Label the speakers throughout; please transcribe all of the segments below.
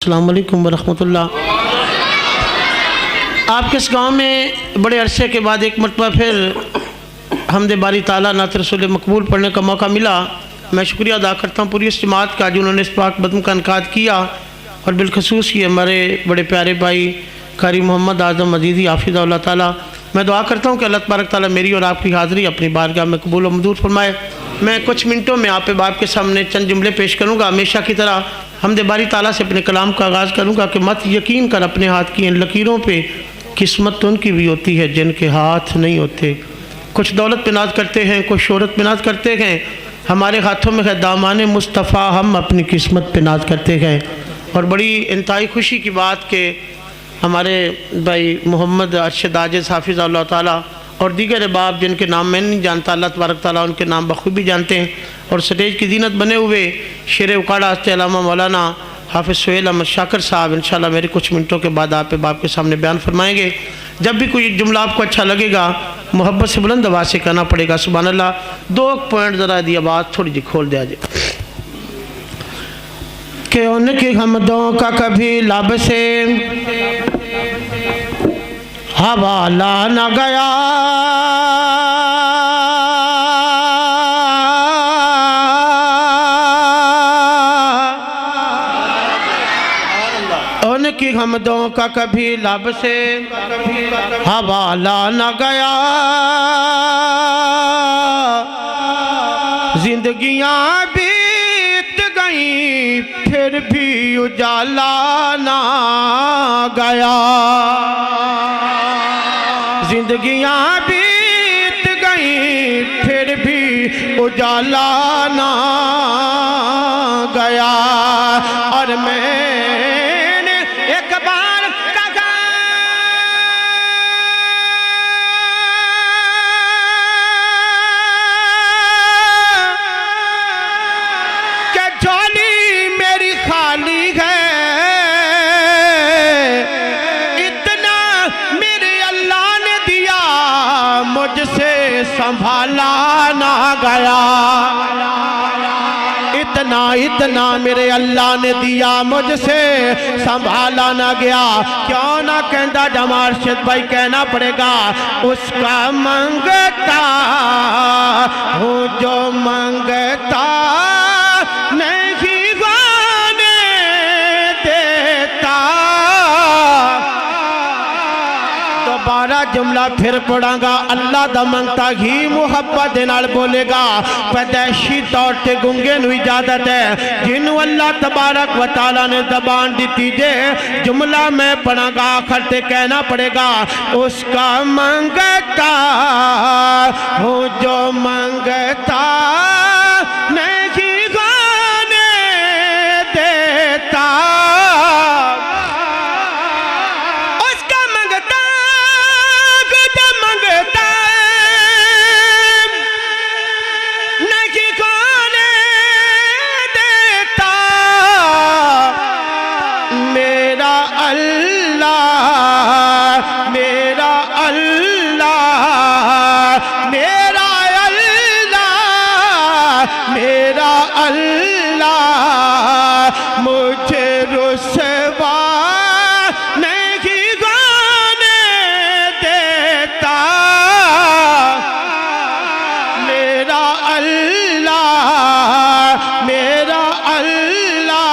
Speaker 1: अस्सलाम वालेकुम वरहमतुल्लाह। आपके इस गाँव में बड़े अरसे के बाद एक मरतबा फिर हमदे बारी ताला नात रसूल मकबूल पढ़ने का मौका मिला। मैं शुक्रिया अदा करता हूँ पूरी इस जमात का जिन्होंने इस पाक बदम का इनकाद किया, और बिलखसूस ये हमारे बड़े प्यारे भाई कारी मोहम्मद आज़म मजीदी हाफिज़हुल्लाह ताला। मैं दुआ करता हूँ कि अल्लाह तबारक ताला मेरी और आपकी हाज़िरी अपनी बारगाह में कबूल व मंजूर फरमाए। मैं कुछ मिनटों में आप बाप के सामने चंद जुमले पेश करूँगा। हमेशा की तरह हमदे बारी ताला से अपने कलाम का आगाज़ करूँगा कि मत यकीन कर अपने हाथ की इन लकीरों पे, किस्मत तो उनकी भी होती है जिनके हाथ नहीं होते। कुछ दौलत पे नाज करते हैं, कुछ शोहरत पे नाज करते हैं, हमारे हाथों में है दामाने मुस्तफ़ा, हम अपनी किस्मत पे नाज करते हैं। और बड़ी इंतहाई खुशी की बात कि हमारे भाई मोहम्मद अरशद आजिज़ हाफिज़हुल्लाह ताला और दीगर बाप जिनके नाम मैं नहीं जानता, अल्लाह तबारक ताला उनके नाम बखूबी जानते हैं। और स्टेज की जीनत बने हुए शेर उकाड़ा अल्लामा मौलाना हाफिज़ सुहेल अहमद शाकर साहब इंशाल्लाह मेरे कुछ मिनटों के बाद आप बाप के सामने बयान फरमाएंगे। जब भी कोई जुमला आपको अच्छा लगेगा मोहब्बत से बुलंद आवाज़ से कहना पड़ेगा सुभान अल्लाह। 2 पॉइंट ज़रा दी आवाज़ थोड़ी जी खोल दिया जाए कि उनकी हमदों का कभी लब से हवाला न गया, उनकी हमदों का कभी लब से हवाला न गया। जिंदगियां बीत गई फिर भी उजाला ना गया। जिंदगियां बीत गई फिर भी उजाला ना गया। और मैंने एक बार कहा कि झोली मेरी खाली है, मुझसे संभाला ना गया। इतना इतना मेरे अल्लाह ने दिया, मुझसे संभाला ना गया। क्यों ना कहता जमार्शद भाई, कहना पड़ेगा उसका मंगता हूँ जो मंगता नहीं गाने देता। दोबारा जुमला फिर पढ़ांगा। अल्लाह दा मंगता ही मुहब्बत दे नाल बोलेगा। पैदाइशी तौर ते गुंगे नूं इजाजत है, जिन्हों अल्लाह तबारक व तआला ने ज़बान दी जे। जुमला मैं पढ़ांगा, आखिर ते कहना पड़ेगा उसका मंगता हूँ जो मंगता नहीं गाने देता। मुझे रुसवा नहीं गाने देता। मेरा अल्लाह मेरा अल्लाह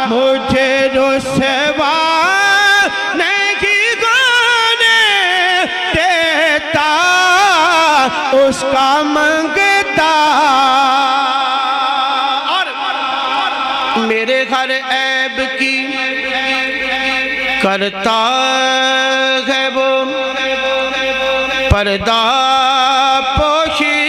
Speaker 1: मुझे रुसवा नहीं गाने देता। उसका मंगता मेरे हर ऐब की करता है वो पर्दा पोशी।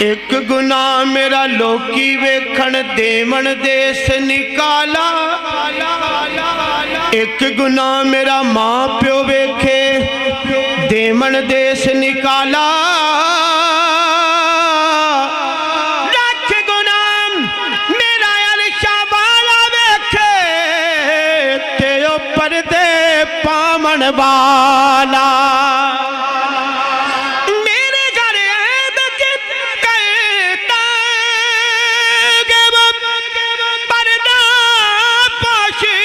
Speaker 1: एक गुनाह मेरा लोकी वेखण देवण देश निकाला। एक गुनाह मेरा माँ प्यो वेखे देवण देश निकाला। लख गुनाह मेरा अरशा वाला वेखे ते पर्दे पावण वाला। वाला मेरे घर कहता पर्दा पाशी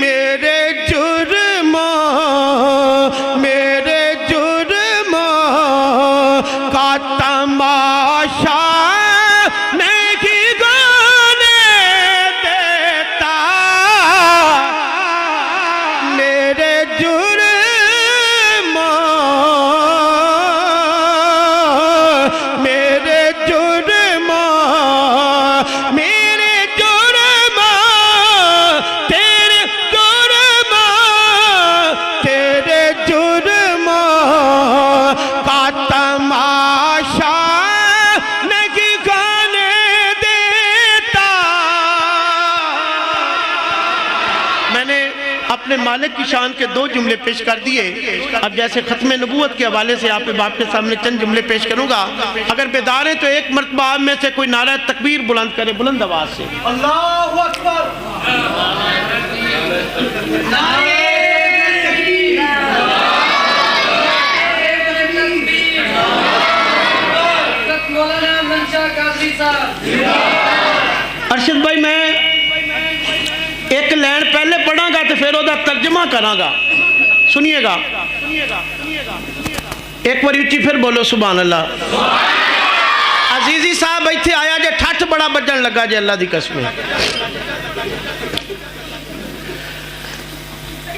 Speaker 1: मेरे जुर्म का तमाशा नहीं गाने देता मेरे जुर्म तेरे जुर्म का तमाशा नहीं गाने देता। मैंने अपने मालिक की शान के 2 जुमले पेश कर दिए। अब जैसे खत्म नबूवत के हवाले से आप बाप के सामने चंद जुमले पेश करूंगा। अगर बेदार है तो एक मरतबा आप में से कोई नारा तकबीर बुलंद करे बुलंद आवाज से।
Speaker 2: अल्लाहु अकबर।
Speaker 1: अरशद भाई मैं एक लाइन पहले पढ़ांगा तो फिर ओदा तर्जमा करांगा, सुनिएगा। एक बार उच्ची फिर बोलो सुभान अल्लाह। अजीजी साहब इत्थे आया जे ठठ बड़ा बजन लगा जे अल्लाह दी कसम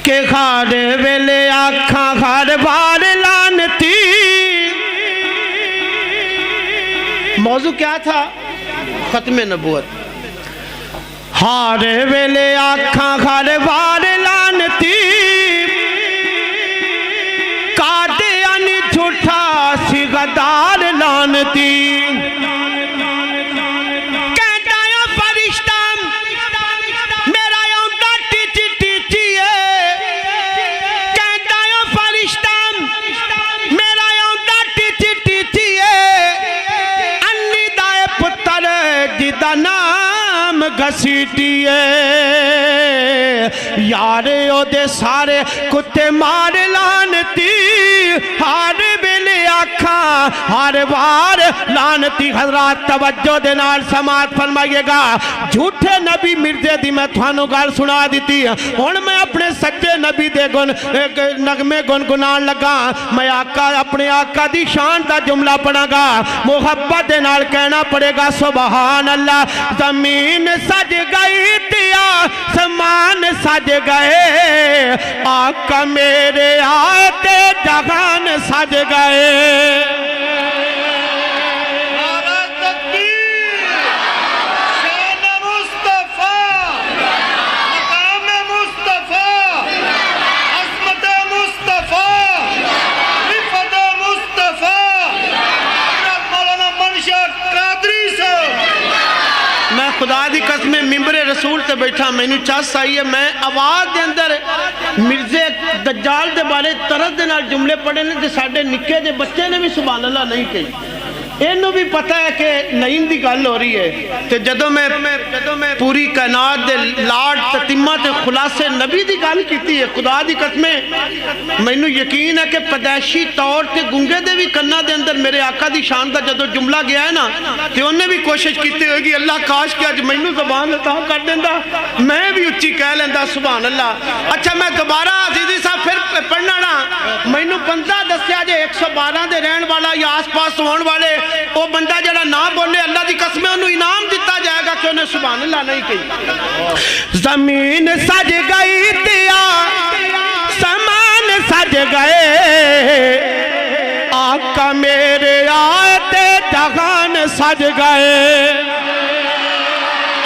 Speaker 1: के खाड़े वेले आखा खाड़ बार लानती। मौजू क्या था? खत्म नबूवत। हारे वेले आखा खाड़ बार लानती कादे यानी झूठा सी गदार लानती। नाम घसीटिए यारे ओदे सारे कुत्ते मार लानती हर बेले आखा हर बार लानती। हजरात तवज्जो दे नाल समात फरमाइएगा। झूठे नबी मिर्जे दी मैं थानू गल सुना दी। हुण मैं अपने सच्चे नबी दे गुण नगमे गुनगुनान लगा। मैं आका अपने आका दी शान दा जुमला पढ़ांगा। मुहब्बत दे नाल कहना पड़ेगा सुभान अल्लाह। जमीन सज गई दिया समान सज गए आका मेरे आते जहान सज गए। खुदा दी कसम मिंबरे रसूल से बैठा मैनू चस आई है। मैं आवाज़ के अंदर मिर्जे दज्जाल के बारे तरस के नाल जुमले पढ़े ने। साडे निक्के जे बच्चे ने भी सुभान अल्लाह नहीं कही। इन्हों भी पता है कि नईम की गल हो रही है। तो जदों मैं पूरी कायनात दे लाड ततीमा ते खुलासे नबी की गल की है। खुदा की कसम मैनू यकीन है कि पैदाइशी तौर पर गूंगे दे भी कन्ना दे अंदर मेरे आका की शान का जदों जुमला गया है ना तो उन्हें भी कोशिश की होगी अल्लाह काश कि अज मैनू ज़बान अता कर देंदा मैं भी उच्ची कह लेंदा सुभान अल्लाह। अच्छा मैं दोबारा अजीजी साहब फिर पढ़ना ना। मैनू बंदा दसिया जे 112 दे रहन वाला या आस पास होने वाले वो बंदा जरा ना बोले अल्लाह की कसम उन्हें इनाम दिता जाएगा कि उन्हें सुभान अल्लाह नहीं कही। जमीन सज गई दिया समान सज गए आका मेरे आते जहान सज गए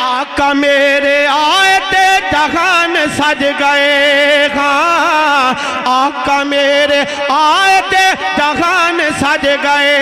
Speaker 1: आका मेरे आते जहान सज गए। हाँ आका मेरे आते जहान सज गए।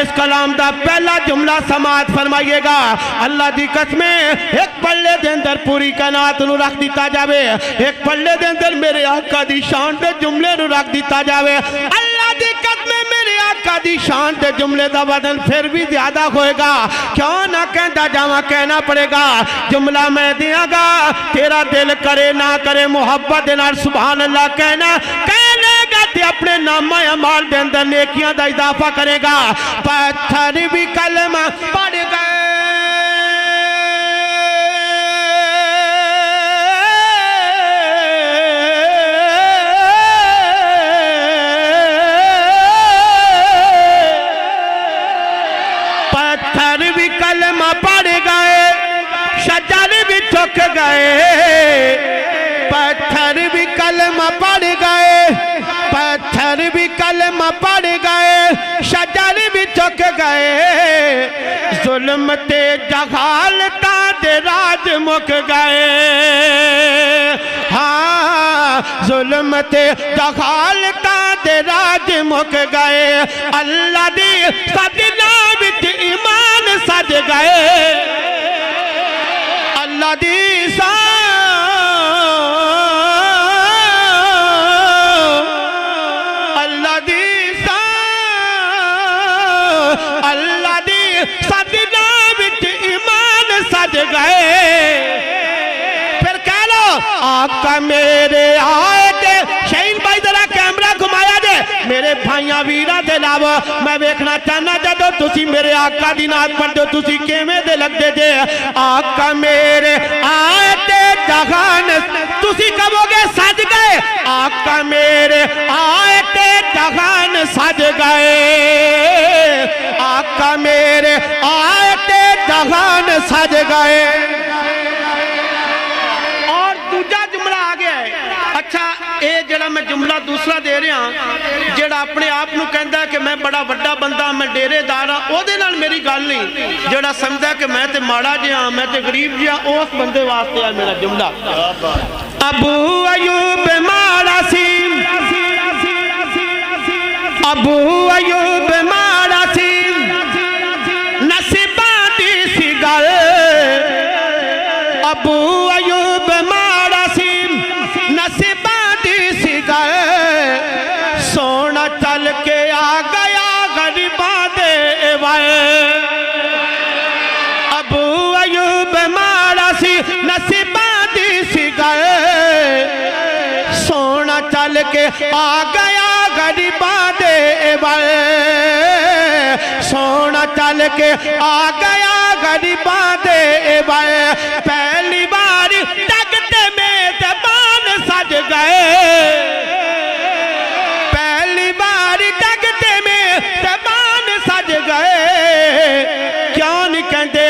Speaker 1: इस कलाम का पहला जुमला समात फरमाइएगा। अल्लाह की कसम एक पल्ले के अंदर पूरी कायनात नू रख दिता जावे। एक पल्ले के अंदर मेरे आका की शान के जुमले नू रख दिता जावे। अल्लाह की कसम मेरे आका दी शान ते जुमले दा वजन फिर भी ज्यादा होएगा। क्यों ना कहता जावा, कहना पड़ेगा। जुमला मैं दियागा, तेरा दिल करे ना करे मुहब्बत दे नाल सुभान अल्लाह कहना, कहनेगा ते अपने नामा अमाल दे अंदर नेकियां दा इजाफा करेगा। पत्थर भी कलमा पढ़ गए, पत्थर भी कलमा पढ़ गए, शजर भी झुक गए। पत्थर भी कलमा पढ़ गए, पत्थर भी कलमा पढ़ गए, शजर भी झुक गए। जुल्म ते जहालता दे राज मुक गए। हाँ, जुल्म ते जहालता दे राज मुक गए। अल्लाह दी सजना विच ईमान सज गए। अल्लाह दी अल्लाह दी सजना विच ईमान सज गए। फिर कह लो आका मेरे आए थे। शहीन भाई जरा कैमरा घुमाया जे मेरे भाइयों वीरां दे नाल मैं वेखना चाहना जदों तुसी मेरे आका दी नात पढ़दे हो तुसी किवें दे लगदे जे। आका मेरे आए थे जहान, तुसी कहोगे सज गए। आका मेरे आए थे जहान सज गए। आका मेरे आए थे जहान सज गए। और दूजा जुमला आ गया है। अच्छा, ये जड़ा मैं जुमला दूसरा दे रहा, जेड़ा अपने आप को कहता है कि मैं बड़ा वड्डा बंदा, मैं डेरेदार हाँ, ओहदे नाल मेरी गल नहीं। जेड़ा समझदा कि मैं ते माड़ा जिहा, मैं ते गरीब जिहा, उस बंदे वास्ते है मेरा जुमला। अबू अयूब माड़ा सी, अबू अयूब माड़ा सी, नसीबा दी सी गल। अबू अयूब माड़ा सी, नसीबा दी सी गल। सोना चल के आ गया गरीबा दे वाए। अबू अयूब माड़ा सी, नसीबा दी सी गल। सोना चल के आ गया गरीबा दे वाए। सोना चल के आ गया गरीबा दे वाए। पहली बार तगते में जबान सज गए। पहली बार तगते में जबान सज गए। क्यों नहीं कहते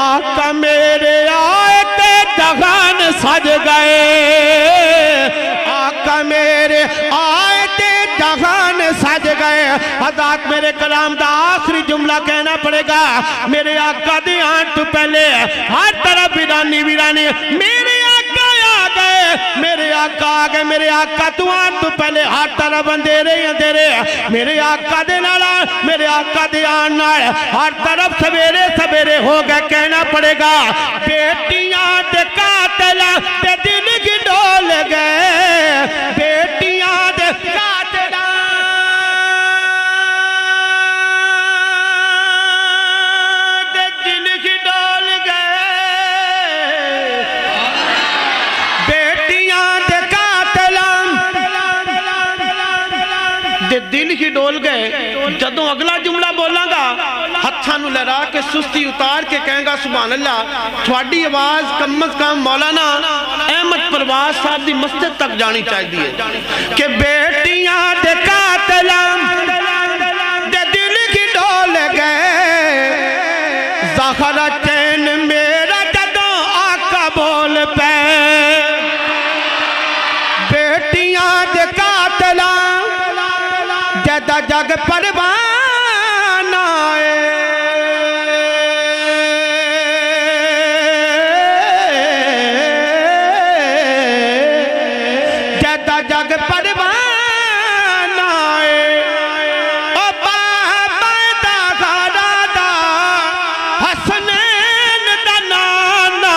Speaker 1: आका मेरे आए ते जहान सज गए। आका मेरे आए ते जहान सज गए। हज़रत मेरे कलाम का आखिरी जुमला कहना पड़ेगा। मेरे आका दे आने तो पहले हर तरफ वीरानी वीरानी, मेरे आका आ गए, मेरे आका आ गए। मेरे आका तू आने तो पहले हर तरफ अंधेरे अंधेरे। मेरे आका दे नाल, मेरे आका दे आने नाल हर तरफ सवेरे सवेरे हो गए। कहना पड़ेगा बेटियां दे कातला ते दिल की डोल गए। बेटियां दे कातला दे दिल की डोल गए। बेटियां दे कातला दे दिल ही डोल गए। जदों अगला जुमला बोलांगा हत्थां नूं लहरा के सुस्ती उतार के कहेंगा सुभान अल्लाह। थोड़ी आवाज कम अज कम मौलाना अहमद परवाज साहब की मस्जिद तक जानी चाहिए कि बेटियां दे कातलां दे दिल की डोल गए। ज़हरा चैन मेरा जदों आका बोल पे। बेटियां दे कातलां जदा जग परवाना जदा जग परवाना ओ बाबा दा घरा दा हसनैन दा नाना।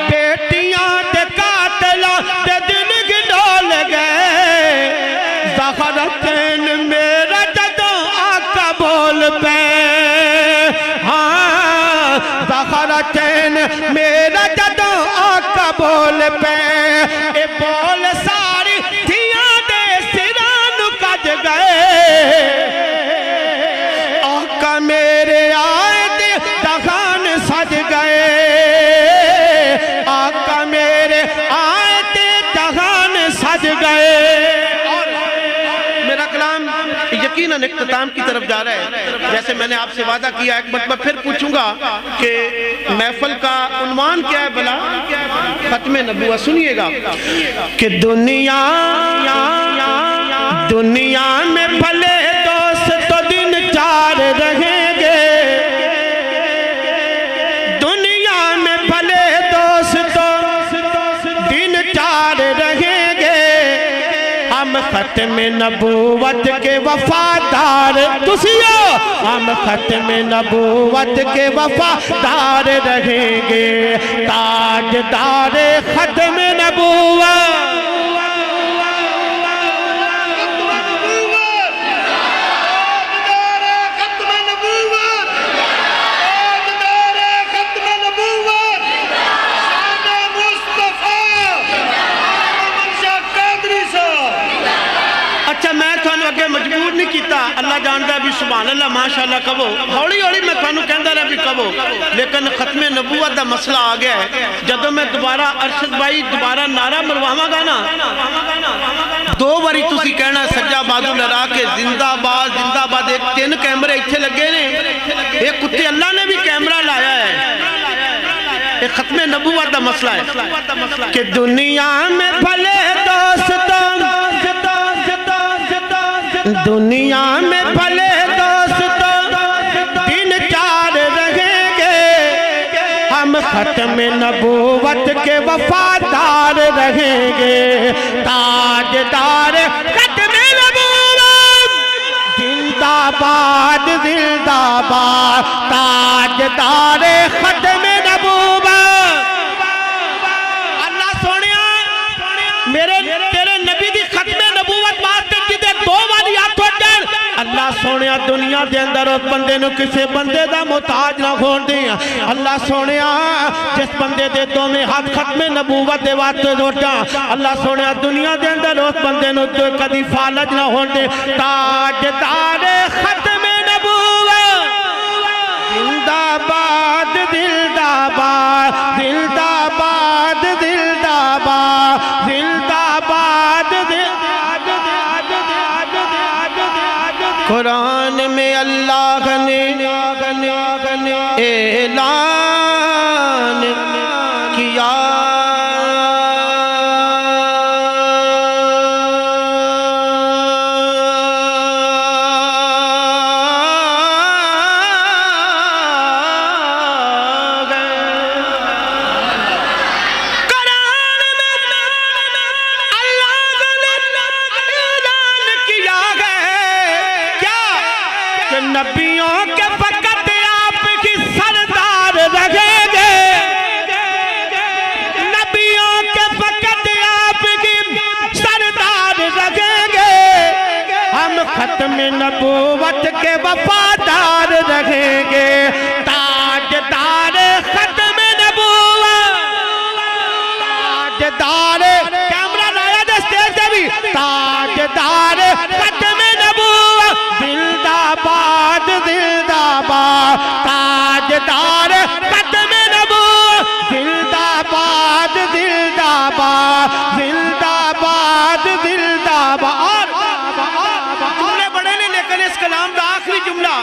Speaker 1: बेटियां दे कातला दे दिल की डोल गए। ज़हरा चैन आका मेरे आए थे दगान सज गए, आका मेरे आए थे दगान सज गए। मेरा कलाम यकीनन इख्तिताम की तरफ जा रहा है। जैसे मैंने आपसे वादा किया, एक मरतबा फिर पूछूंगा कि महफिल का उन्वान क्या है भला? खत्मे नबूवत। सुनिएगा कि दुनिया में भले दोस्त तो दिन चार रहेंगे, दुनिया में भले दोस्त तो दिन चार रहेंगे, हम खत्मे नबूवत के वफादार, तुसियो हम खत्मे नबूवत के वफादार रहेंगे। ताजदार खत्मे नबूवत, अगे मजबूर नहीं किया, अल्लाह जानता भी सुभान अल्लाह माशाअल्लाह कहो, हौली हौली मैं थानू कहता रहा भी कहो, लेकिन खत्मे नबूवत का मसला आ गया है। जदों मैं दोबारा अरशद भाई दोबारा नारा मरवावांगा ना, दो बारी तुसी कहना सज्जा बाजू लड़ा के जिंदाबाद जिंदाबाद। एक 3 कैमरे इत्थे लगे ने, एक उत्ते अल्लाह ने भी कैमरा लाया है। ये खत्मे नबूवत का मसला है कि दुनिया में भले दोस्तों, दुनिया में भले दोस्तों दिन चार रहेंगे, हम खत्मे नबूवत के वफादार रहेंगे। ताजदार खत्मे नबूवत जिंदाबाद जिंदाबाद, ताजदार खत्मे नबूवत। अल्लाह सोनिया मेरे तेरे नबी दी खत्मे नबूवत वास्ते जिदे 2 वाली अल्लाह सोने दुनिया के अंदर उस बंदे नु किसी बंदे का मुताज ना होने दे। अल्लाह सोने जिस बंदे दे दोवें हाथ खत्मे नबूवत के वास्ते जोड़ा, अल्लाह सोने दुनिया के अंदर उस बंदे नु कभी फालज ना होने दे। ताजदार खत्मे नबूवत जिंदाबाद जिंदाबाद जिंदाबाद जिंदाबाद जिंदाबाद। कुरान में अल्लाह ने ऐलान किया, नबियों के फकत आपकी सरदार रहेंगे, नबियों के फकत आपकी सरदार रहेंगे, हम खत्मे नबूवत के वफादार रहेंगे। ताजदार खत्मे नबूवत, ताजदार कैमरा लाया दे स्टेज पे भी, ताजदार खत्मे नबूवत जिंदाबाद जिंदाबाद, ताजदार खत्मे नबूवत जिंदाबाद जिंदाबाद जिंदाबाद जिंदाबाद। जुमले बड़े ने लेकिन इस कलाम का आखिरी जुमला,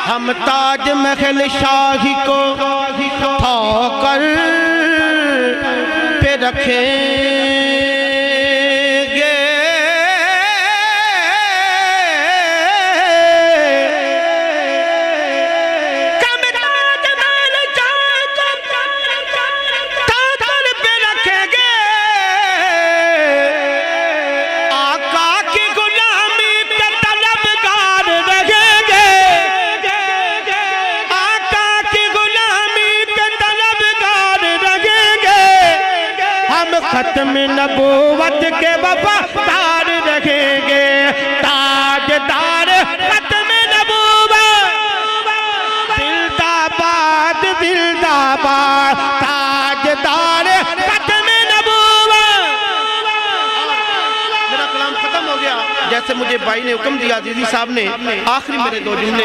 Speaker 1: हम ताज महल शाही को ठोकर पे रखें खत्मे नबूवत के वफादार रहेंगे। ताजदार खत्मे नबूवत जिंदाबाद जिंदाबाद, ताजदार खत्मे नबूवत। मेरा कलाम खत्म हो गया। जैसे मुझे भाई ने हुक्म दिया, दीदी साहब ने। आखिरी मेरे दो जुमले,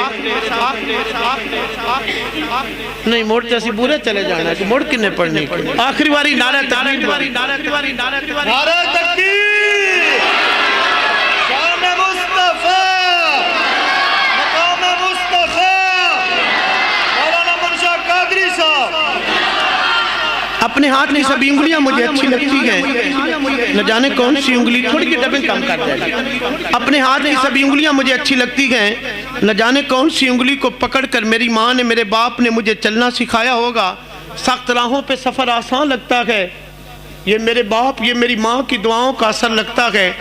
Speaker 1: नहीं मोड़ते असी पूरे चले जाना कि मोड़ किन्ने पढ़नी। आखिरी बारी नारा तकबीर,
Speaker 2: नारा तकबीर, शान मुस्तफा, मकाम मुस्तफा, मौलाना मुर्शद कादरी साहब।
Speaker 1: अपने हाथ की सभी उंगलियां मुझे अच्छी लगती हैं, न जाने कौन सी उंगली, थोड़ी की डबिंग कम कर जाएगी। अपने हाथ की सभी उंगलियां मुझे अच्छी लगती हैं, न जाने कौन सी उंगली को पकड़कर मेरी माँ ने, मेरे बाप ने मुझे चलना सिखाया होगा। सख्त राहों पे सफ़र आसान लगता है, ये मेरे बाप, ये मेरी माँ की दुआओं का असर लगता है।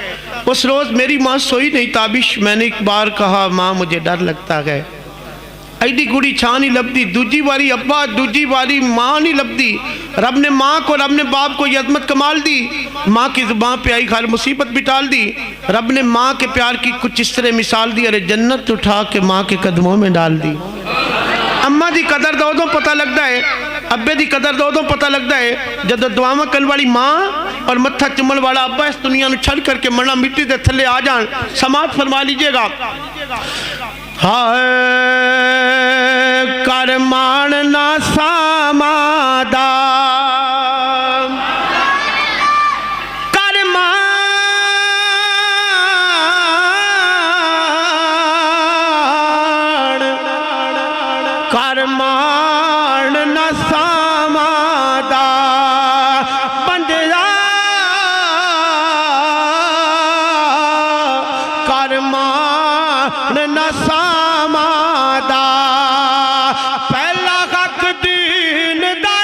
Speaker 1: उस रोज़ मेरी माँ सोई नहीं ताबिश, मैंने एक बार कहा माँ मुझे डर लगता है। एडी गुड़ी छा नहीं लभदी, दूजी बारी अब्बा, दूजी बारी माँ नहीं लभदी। रब ने माँ को, रब ने बाप को ये अजमत कमाल दी। माँ की जुबान पे आई हर मुसीबत भी टाल दी। रब ने माँ के प्यार की कुछ इस तरह मिसाल दी, अरे जन्नत उठा के माँ के कदमों में डाल दी। अम्मा दी कदर दो पता लगता है, अब्बे दी कदर दो पता लगता है जब दुआवा करने वाली माँ और मत्था चुमन वाला अब्बा इस दुनिया में छड़ करके मरना मिट्टी के थले आ जान। समाप्त फरमा लीजिएगा। हाय कर मान ना सामादा, कर मान ना सामादा, बंदया कर मान ना सामादा। पहला हक दीन दे,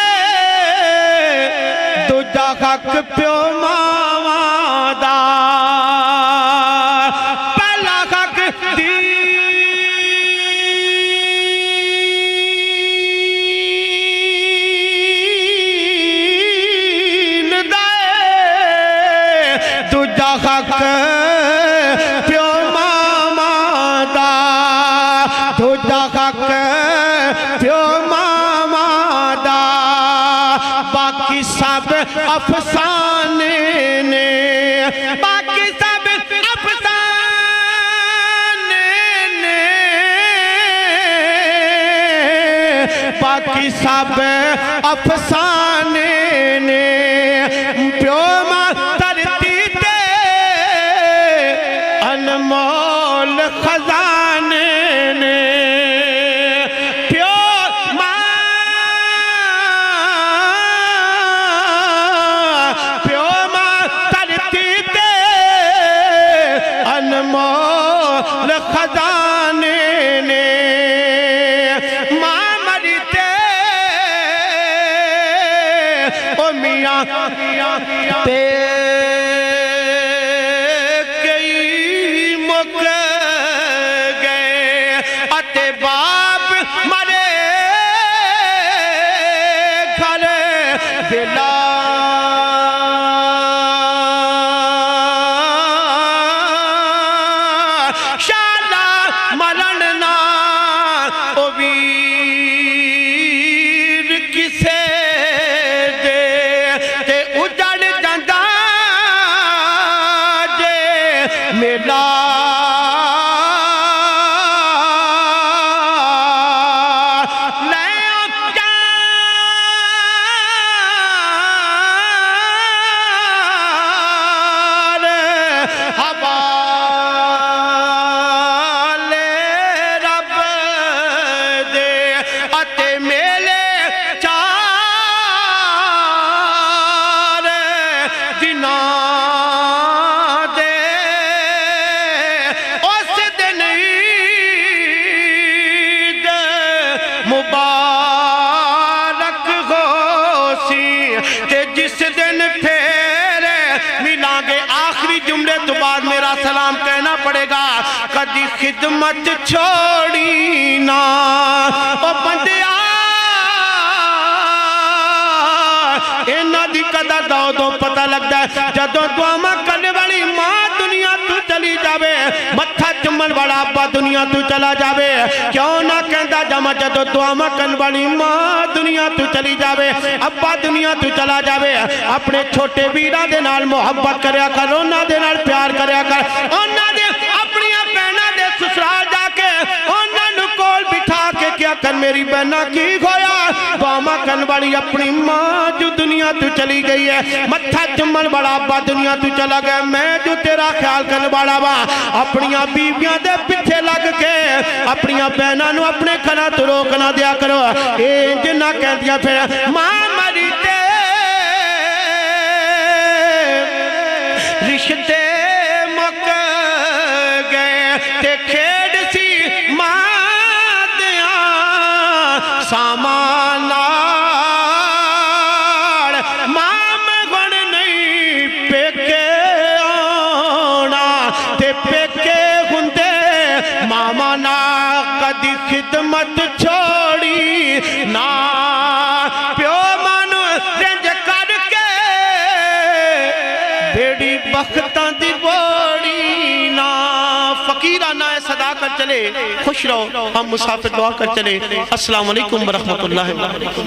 Speaker 1: दूजा हक प्यो मावा दा। पहला हक दीन दे, दूजा हक प्यो मावा दा। दूजा हक प्यो मावा दा। बाकी सब अफसाने ने, बाकी सब अफसाने ने, बाकी सब अफसाने ने। प्यो मां धरती ते अनमोल खजाने ने। प्यो मां, प्यो मां धरती ते अनमोल खजाने ने। मां मरी ते ओ मियां ते कई मुक गए, अते बाप मरे घर दिला। शाला मरण ना ओ वीर किसे दे, ते उजड़ जांदा जे मेला। ले जा हवाले रब दे, अते मेले चार दिना दे। उस दिन ईद मुबारक हो सी, ते जिस दिन फिर मिलांगे। आखिरी जुमले तो बाद मेरा सलाम कहना पड़ेगा। कदी खिदमत छोड़ी ना ओ बंदिया, इन्हां दी कदर दो पता लगता है जदों दुआवां करने वाली मां दुनिया तू चली जावे, मत्था चुमन वाला अब्बा दुनिया तू चला जावे। क्यों ना कहता जमा जदों दुआवां करने वाली मां दुनिया तू चली जावे, अब्बा दुनिया तू चला जावे। अपने छोटे वीरां दे नाल मुहब्बत करया कर, उन्हां दे नाल प्यार करया कर, उन्हां दे कन मेरी बहना की खोया बामा कन वाली अपनी माँ जो दुनिया तू चली गई है मत्था चुमन वाला अब्बा दुनिया तू चला गया मैं जो तेरा ख्याल करने वाला वा अपनिया बीबियां दे पिछे लग के अपनिया बहना नू अपने कना तो रोक ना दिया करो इंज ना कह दिया फिर मां मरी ते रिश्ते मुक गए ते खेड सी मां दिया सामान मां मैं गुण नहीं पेके आना ते पेके हुंदे मामा ना कदी खिदमत छोड़ी ना प्यो मानू रंज करके बेड़ी बख्तां दी बोड़ी ना फकीराना सदा कर चले खुश रहो हम मुसाफिर दुआ कर चले अस्सलाम वालेकुम व रहमतुल्लाहि व बरकातहू।